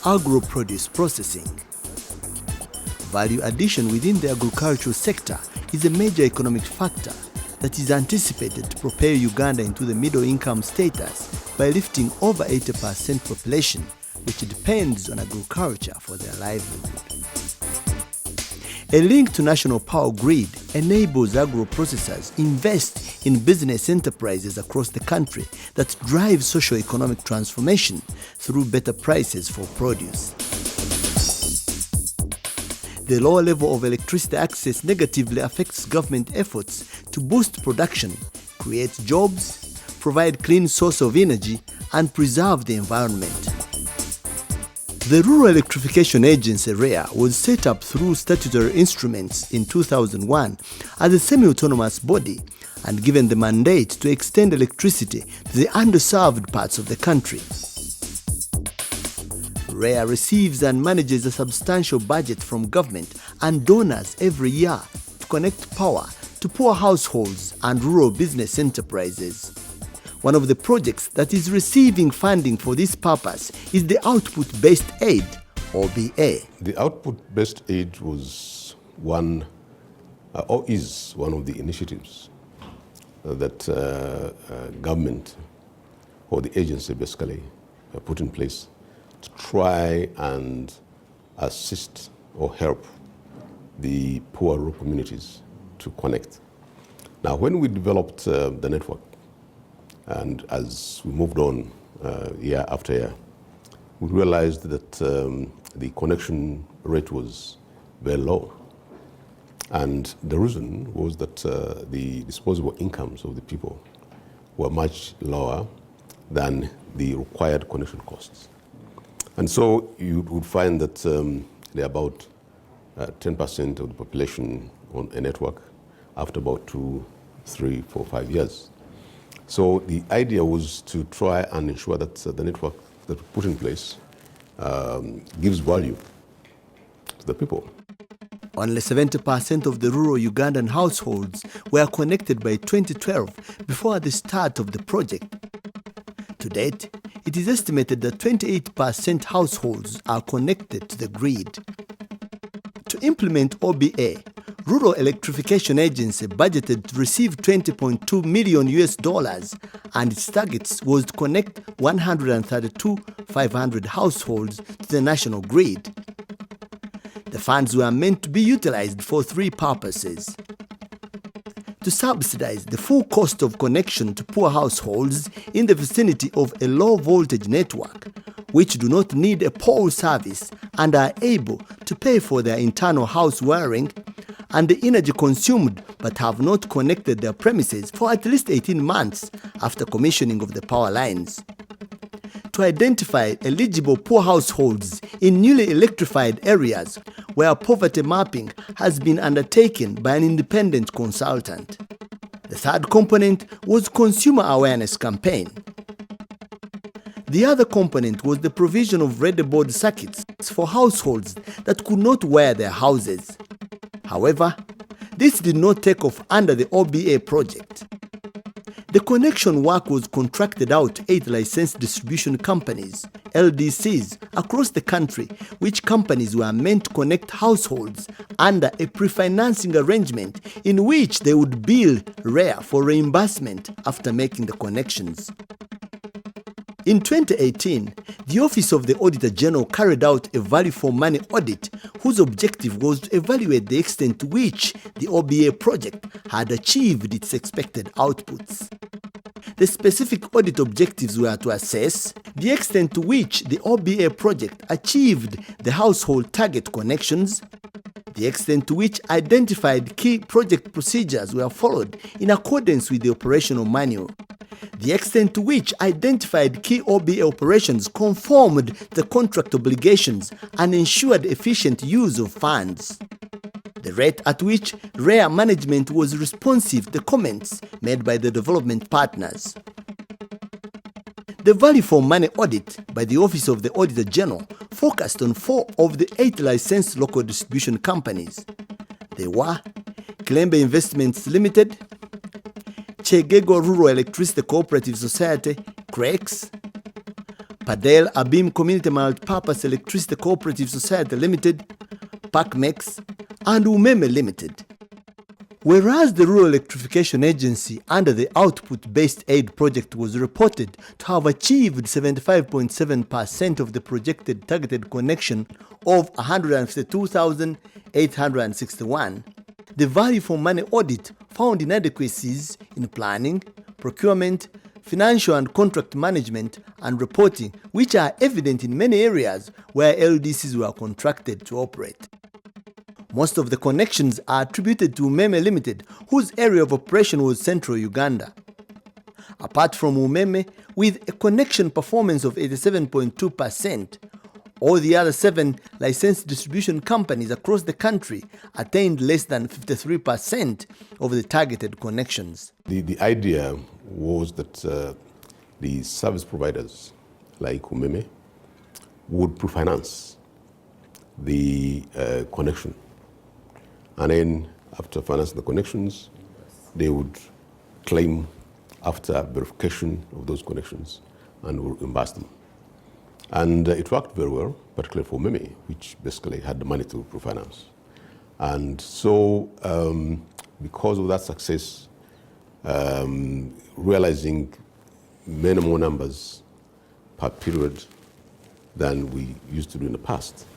agro-produce processing. Value addition within the agricultural sector is a major economic factor that is anticipated to propel Uganda into the middle-income status by lifting over 80% population which depends on agriculture for their livelihood. A link to national power grid enables agro-processors invest in business enterprises across the country that drive socio-economic transformation through better prices for produce. The lower level of electricity access negatively affects government efforts to boost production, create jobs, provide clean source of energy, and preserve the environment. The Rural Electrification Agency (REA) was set up through statutory instruments in 2001 as a semi-autonomous body and given the mandate to extend electricity to the underserved parts of the country. REA receives and manages a substantial budget from government and donors every year to connect power to poor households and rural business enterprises. One of the projects that is receiving funding for this purpose is the Output-Based Aid, OBA. The Output-Based Aid was is one of the initiatives that government or the agency basically put in place to try and assist or help the poor rural communities to connect. Now, when we developed the network, and as we moved on year after year, we realized that the connection rate was very low. And the reason was that the disposable incomes of the people were much lower than the required connection costs. And so you would find that there are about 10% of the population on a network after about 2, 3, 4, 5 years. So the idea was to try and ensure that the network that we put in place gives value to the people. Only 70% of the rural Ugandan households were connected by 2012 before the start of the project. To date, it is estimated that 28% households are connected to the grid. To implement OBA, Rural Electrification Agency budgeted to receive $20.2 million and its targets was to connect 132,500 households to the national grid. The funds were meant to be utilized for 3 purposes: to subsidize the full cost of connection to poor households in the vicinity of a low-voltage network, which do not need a pole service and are able to pay for their internal house wiring, and the energy consumed but have not connected their premises for at least 18 months after commissioning of the power lines. To identify eligible poor households in newly electrified areas where poverty mapping has been undertaken by an independent consultant. The third component was consumer awareness campaign. The other component was the provision of breadboard circuits for households that could not wire their houses. However, this did not take off under the OBA project. The connection work was contracted out to 8 licensed distribution companies, LDCs, across the country, which companies were meant to connect households under a pre-financing arrangement in which they would bill REA for reimbursement after making the connections. In 2018, the Office of the Auditor General carried out a value for money audit whose objective was to evaluate the extent to which the OBA project had achieved its expected outputs. The specific audit objectives were to assess the extent to which the OBA project achieved the household target connections, the extent to which identified key project procedures were followed in accordance with the operational manual, the extent to which identified key OBA operations conformed to the contract obligations and ensured efficient use of funds, the rate at which REA management was responsive to the comments made by the development partners. The value for money audit by the Office of the Auditor General focused on 4 of the 8 licensed local distribution companies. They were Kilembe Investments Limited, Chegego Rural Electricity Cooperative Society, CREX, Padel Abim Community Multipurpose Electricity Cooperative Society Limited, PACMEX, and Umeme Limited. Whereas the Rural Electrification Agency under the Output-Based Aid project was reported to have achieved 75.7% of the projected targeted connection of 152,861, the Value for Money audit found inadequacies in planning, procurement, financial and contract management, and reporting, which are evident in many areas where LDCs were contracted to operate. Most of the connections are attributed to Umeme Limited, whose area of operation was Central Uganda. Apart from Umeme, with a connection performance of 87.2%, all the other 7 licensed distribution companies across the country attained less than 53% of the targeted connections. The idea was that the service providers like Umeme would pre-finance the connection. And then after financing the connections, they would claim after verification of those connections and will reimburse them. And it worked very well, particularly for Umeme, which basically had the money to pre-finance. And so because of that success, realizing many more numbers per period than we used to do in the past.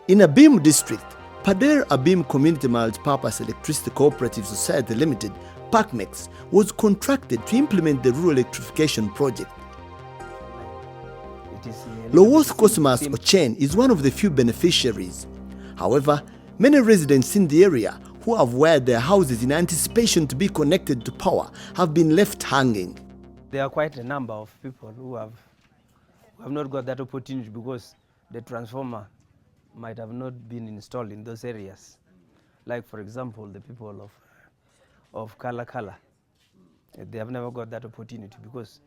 In Abim district, Pader Abim Community Multipurpose Electricity Cooperative Society Limited, PACMEX, was contracted to implement the rural electrification project. Loworth Cosmas Ochen is one of the few beneficiaries. However, many residents in the area who have wired their houses in anticipation to be connected to power have been left hanging. There are quite a number of people who have not got that opportunity because the transformer might have not been installed in those areas. Like, for example, the people of Kala, they have never got that opportunity because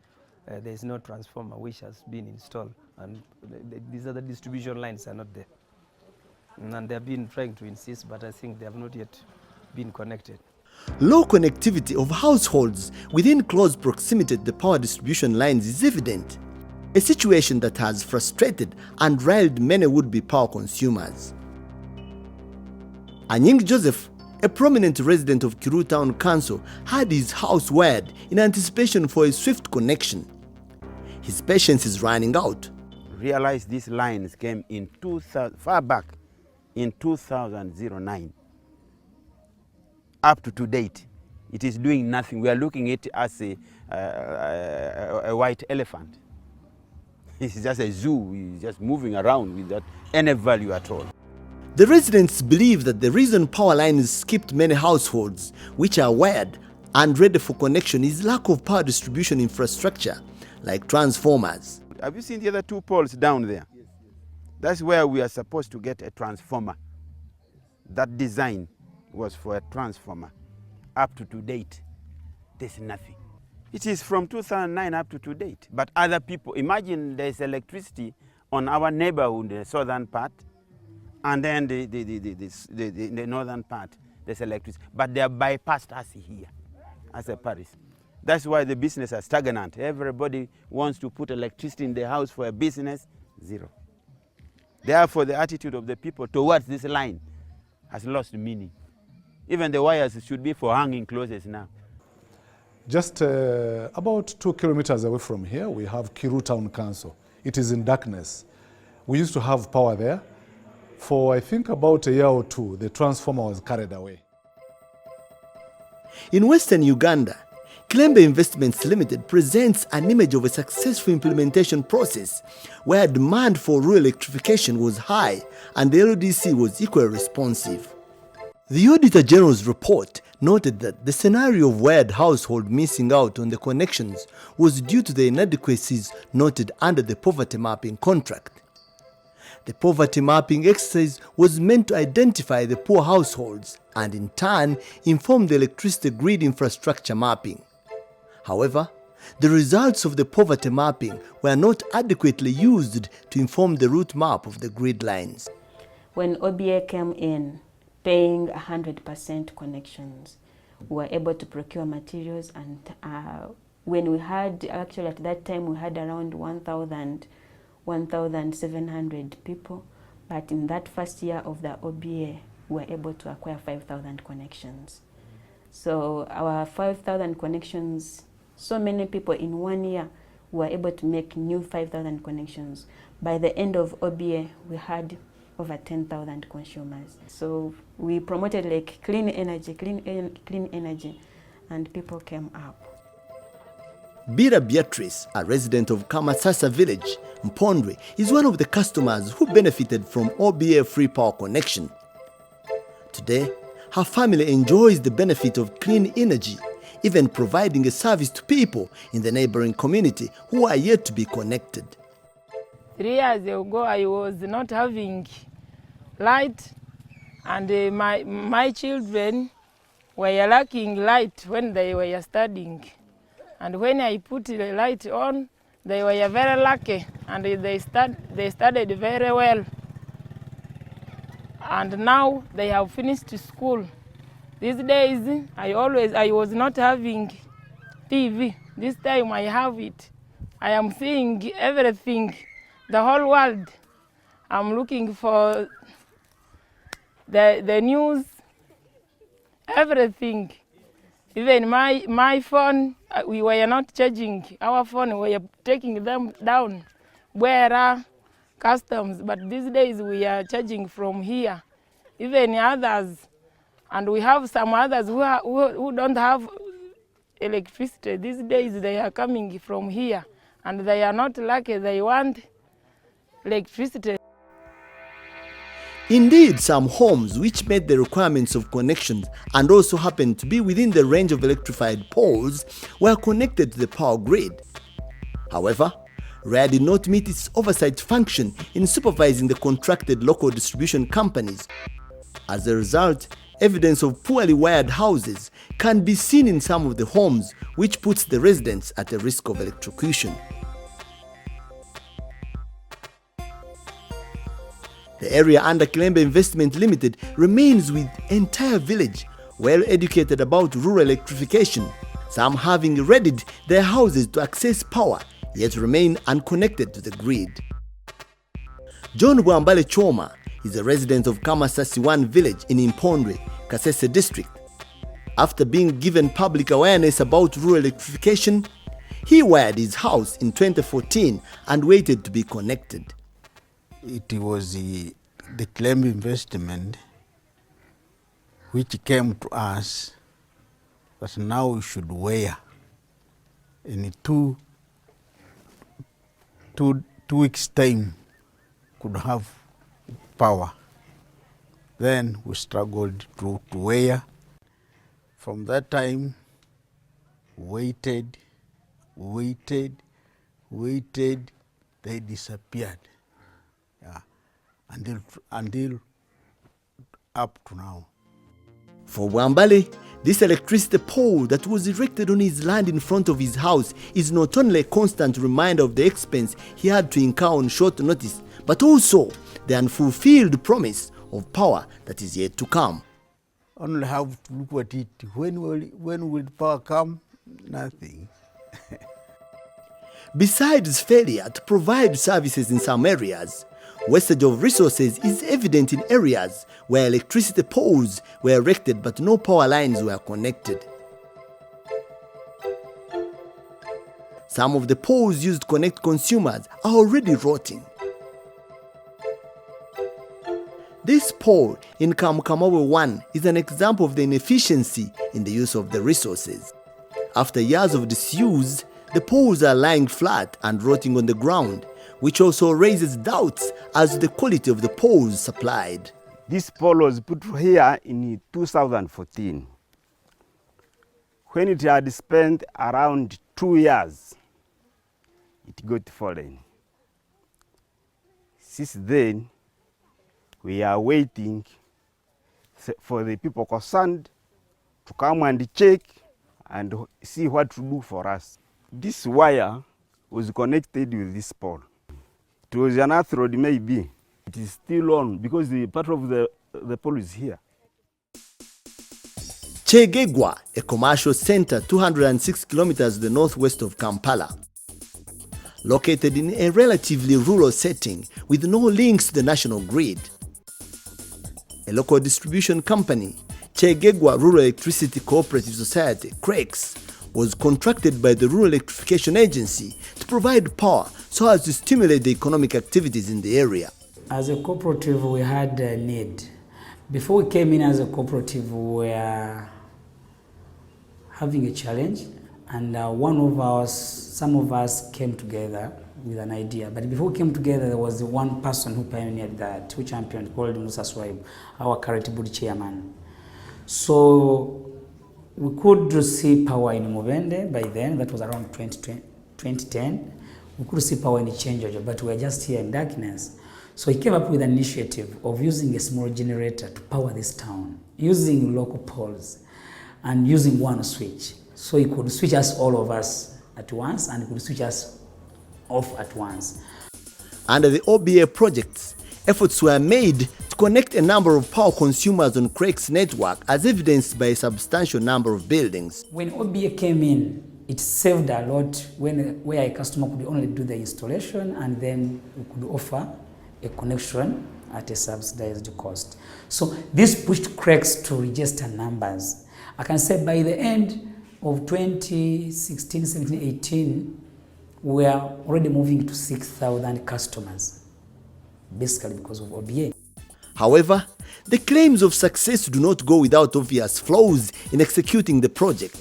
there is no transformer which has been installed, and these other distribution lines are not there. And they have been trying to insist, but I think they have not yet been connected. Low connectivity of households within close proximity to the power distribution lines is evident, a situation that has frustrated and riled many would-be power consumers. Anying Joseph, a prominent resident of Kiru Town Council, had his house wired in anticipation for a swift connection. His patience is running out. Realized these lines came in far back in 2009. Up to date, it is doing nothing. We are looking at it as a white elephant. It's just a zoo. It's just moving around without any value at all. The residents believe that the reason power lines skipped many households, which are wired and ready for connection, is lack of power distribution infrastructure, like transformers. Have you seen the other 2 poles down there? Yes. That's where we are supposed to get a transformer. That design was for a transformer. Up to date, there's nothing. It is from 2009 up to date. But other people, imagine there's electricity on our neighborhood, the southern part, and then the northern part, there's electricity. But they have bypassed us here as a parish. That's why the business is stagnant. Everybody wants to put electricity in the house for a business, zero. Therefore, the attitude of the people towards this line has lost meaning. Even the wires should be for hanging clothes now. Just about 2 kilometers away from here, we have Kiru Town Council. It is in darkness. We used to have power there. For I think about a year or 2, the transformer was carried away. In Western Uganda, Kilembe Investments Limited presents an image of a successful implementation process where demand for rural electrification was high and the LDC was equally responsive. The Auditor General's report noted that the scenario of wired household missing out on the connections was due to the inadequacies noted under the poverty mapping contract. The poverty mapping exercise was meant to identify the poor households and in turn inform the electricity grid infrastructure mapping. However, the results of the poverty mapping were not adequately used to inform the route map of the grid lines. When OBA came in, paying 100% connections, we were able to procure materials and when we had, actually at that time we had around 1,700 people, but in that first year of the OBA, we were able to acquire 5,000 connections. So our 5,000 connections, so many people in 1 year were able to make new 5,000 connections. By the end of OBA, we had over 10,000 consumers. So we promoted like clean energy, and people came up. Bira Beatrice, a resident of Kamasasa village, Mpondwe, is one of the customers who benefited from OBA free power connection. Today, her family enjoys the benefit of clean energy, even providing a service to people in the neighboring community who are yet to be connected. 3 years ago, I was not having light, and my children were lacking light when they were studying. And when I put the light on, they were very lucky, and they studied very well. And now they have finished school. These days, I was not having TV. This time I have it. I am seeing everything, the whole world. I'm looking for the news, everything. Even my phone, we were not charging our phone, we were taking them down where are customs, but these days we are charging from here. Even others, and we have some others who don't have electricity. These days they are coming from here, and they are not lucky, they want electricity. Indeed, some homes which met the requirements of connections and also happened to be within the range of electrified poles were connected to the power grid. However, REA did not meet its oversight function in supervising the contracted local distribution companies. As a result, evidence of poorly wired houses can be seen in some of the homes, which puts the residents at a risk of electrocution. The area under Kilembe Investment Limited remains with entire village well educated about rural electrification, some having readied their houses to access power yet remain unconnected to the grid. John Bwambale Choma is a resident of Kamasasi 1 village in Mpondwe, Kasese district. After being given public awareness about rural electrification, he wired his house in 2014 and waited to be connected. It was the claim investment which came to us that now we should wire in two weeks' time could have power. Then we struggled to wire. From that time, waited, they disappeared. Yeah. Until up to now. For Bwambale, this electricity pole that was erected on his land in front of his house is not only a constant reminder of the expense he had to incur on short notice, but also the unfulfilled promise of power that is yet to come. Only have to look at it. When will power come? Nothing. Besides failure to provide services in some areas, wastage of resources is evident in areas where electricity poles were erected but no power lines were connected. Some of the poles used to connect consumers are already rotting. This pole in Kamukamawe 1 is an example of the inefficiency in the use of the resources. After years of disuse, the poles are lying flat and rotting on the ground, which also raises doubts as to the quality of the poles supplied. This pole was put here in 2014. When it had spent around 2 years, it got fallen. Since then, we are waiting for the people concerned to come and check and see what to do for us. This wire was connected with this pole. It was an earth road maybe. It is still on because the part of the pole is here. Chegegwa, a commercial center 206 kilometers to the northwest of Kampala. Located in a relatively rural setting with no links to the national grid. A local distribution company, Chegegwa Rural Electricity Cooperative Society, CREX, was contracted by the Rural Electrification Agency to provide power so as to stimulate the economic activities in the area. As a cooperative, we had a need. Before we came in as a cooperative, we were having a challenge, and some of us came together with an idea. But before we came together, there was one person who pioneered that, who championed, called Musa Swaib, our Karate Board chairman. So we could receive power in Mubende by then, that was around 2010. We could see power in Chenjojo, but we were just here in darkness. So he came up with an initiative of using a small generator to power this town, using local poles and using one switch. So he could switch us, all of us at once, and he could switch us off at once. Under the OBA projects, efforts were made to connect a number of power consumers on CREX network, as evidenced by a substantial number of buildings. When OBA came in, it saved a lot where a customer could only do the installation, and then we could offer a connection at a subsidized cost. So this pushed CREX to register numbers. I can say by the end of 2016, 17, 18, we are already moving to 6,000 customers, basically because of OBA. However, the claims of success do not go without obvious flaws in executing the project.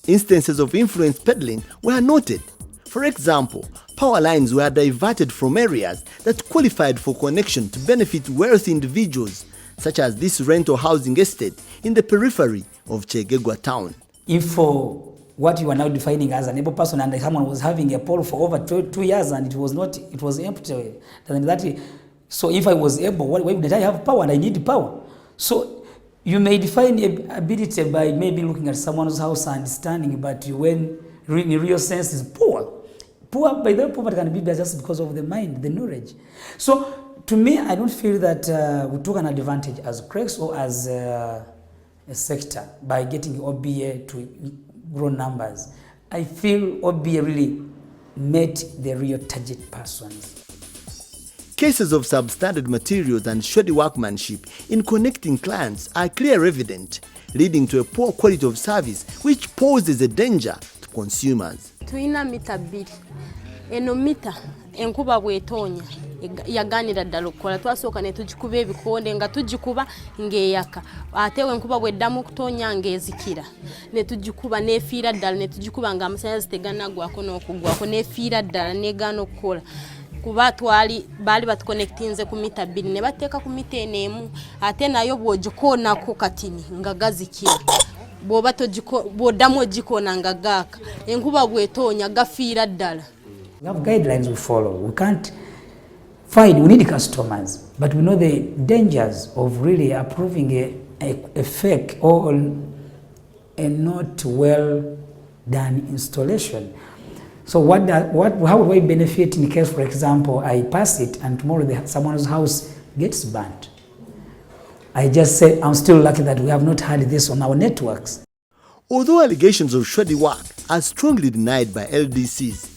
Instances of influence peddling were noted. For example, power lines were diverted from areas that qualified for connection to benefit wealthy individuals, such as this rental housing estate in the periphery of Chegegwa town. If for what you are now defining as an able person, and someone was having a pole for over 2 years and it was empty, so if I was able, why did I have power? And I need power. So you may define ability by maybe looking at someone's house and understanding, but when in real sense is poor. Poor, by the way, poverty can be just because of the mind, the knowledge. So to me, I don't feel that we took an advantage as CREX or as a sector by getting OBA to grow numbers. I feel OBA really met the real target persons. Cases of substandard materials and shoddy workmanship in connecting clients are clear evident, leading to a poor quality of service which poses a danger to consumers. Tuina mita bbiri. Eno mita enkuba bwetonya yaganira ddala okukola, twasooka ne tugikuba ebikonde nga tugikuba ng'eyaka, ate enkuba bweddamu okutonya ng'ezikira, ne tugikuba n'efiira ddala, ne tugikuba ng'amasanyalaze tegannagwako n'okugwako, n'efiira ddala n'egaana okukola. Kuba baali batuconnectinze ku mita 2 ne bateeka ku mita emu, ate nayo bw'ogikoonako katini nga gazikira, bw'oddamu ogikoona nga gaaka, enkuba bw'etonya gafiira ddala. We have guidelines we follow. We can't find, we need customers, but we know the dangers of really approving a fake or a not well done installation. So how do I benefit in case, for example, I pass it and tomorrow someone's house gets burnt? I just say I'm still lucky that we have not had this on our networks. Although allegations of shoddy work are strongly denied by LDCs,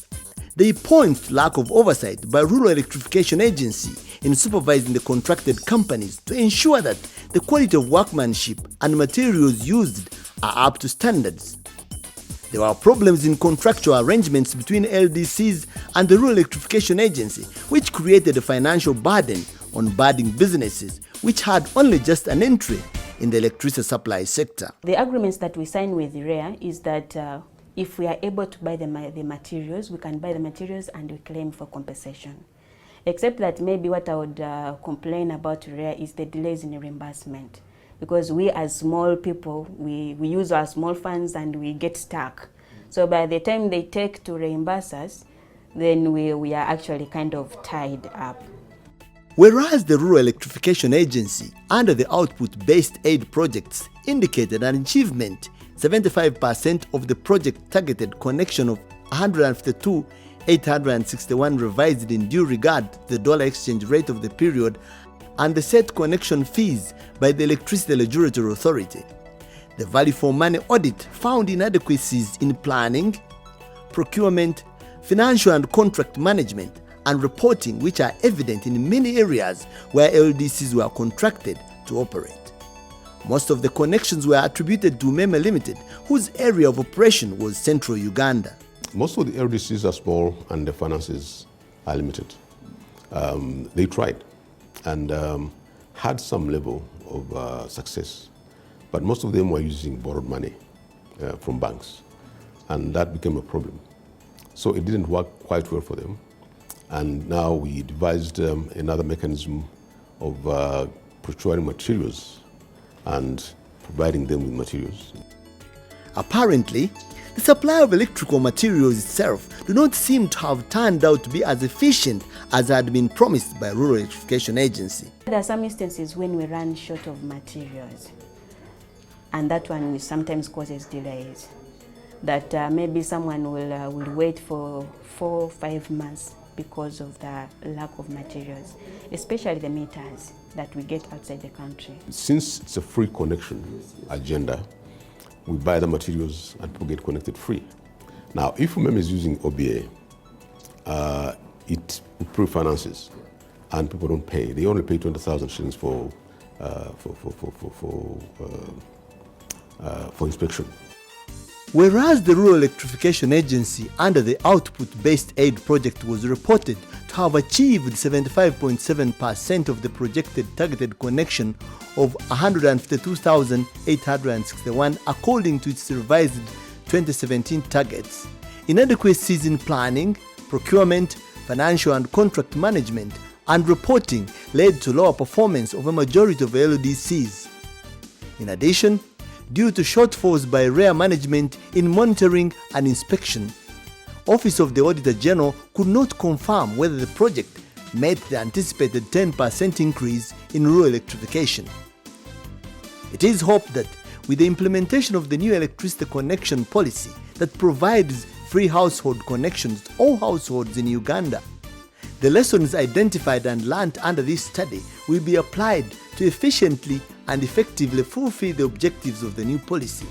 they point to lack of oversight by Rural Electrification Agency in supervising the contracted companies to ensure that the quality of workmanship and materials used are up to standards. There were problems in contractual arrangements between LDCs and the Rural Electrification Agency, which created a financial burden on budding businesses which had only just an entry in the electricity supply sector. The agreements that we sign with REA is that if we are able to buy the materials, we can buy the materials and we claim for compensation. Except that maybe what I would complain about REA is the delays in reimbursement. Because we as small people, we use our small funds and we get stuck. So by the time they take to reimburse us, then we are actually kind of tied up. Whereas the Rural Electrification Agency, under the output-based aid projects, indicated an achievement, 75% of the project targeted connection of 152,861 revised in due regard to the dollar exchange rate of the period and the set connection fees by the Electricity Regulatory Authority. The value for money audit found inadequacies in planning, procurement, financial and contract management, and reporting, which are evident in many areas where LDCs were contracted to operate. Most of the connections were attributed to Meme Limited, whose area of operation was central Uganda. Most of the LDCs are small and the finances are limited. They tried and had some level of success, but most of them were using borrowed money from banks, and that became a problem. So it didn't work quite well for them, and now we devised another mechanism of procuring materials and providing them with materials. Apparently, the supply of electrical materials itself do not seem to have turned out to be as efficient as had been promised by Rural Electrification Agency. There are some instances when we run short of materials, and that one sometimes causes delays. That maybe someone will wait for 4 or 5 months because of the lack of materials, especially the meters that we get outside the country. Since it's a free connection agenda, we buy the materials and people get connected free. Now, if Meme is using OBA, it pre-finances and people don't pay. They only pay 20,000 shillings for inspection. Whereas the Rural Electrification Agency under the output-based aid project was reported to have achieved 75.7% of the projected targeted connection of 152,861 according to its revised 2017 targets. Inadequacies in planning, procurement, financial and contract management, and reporting led to lower performance of a majority of LDCs. In addition, due to shortfalls by REA management in monitoring and inspection, Office of the Auditor General could not confirm whether the project met the anticipated 10% increase in rural electrification. It is hoped that with the implementation of the new electricity connection policy that provides free household connections to all households in Uganda, the lessons identified and learnt under this study will be applied to efficiently and effectively fulfill the objectives of the new policy.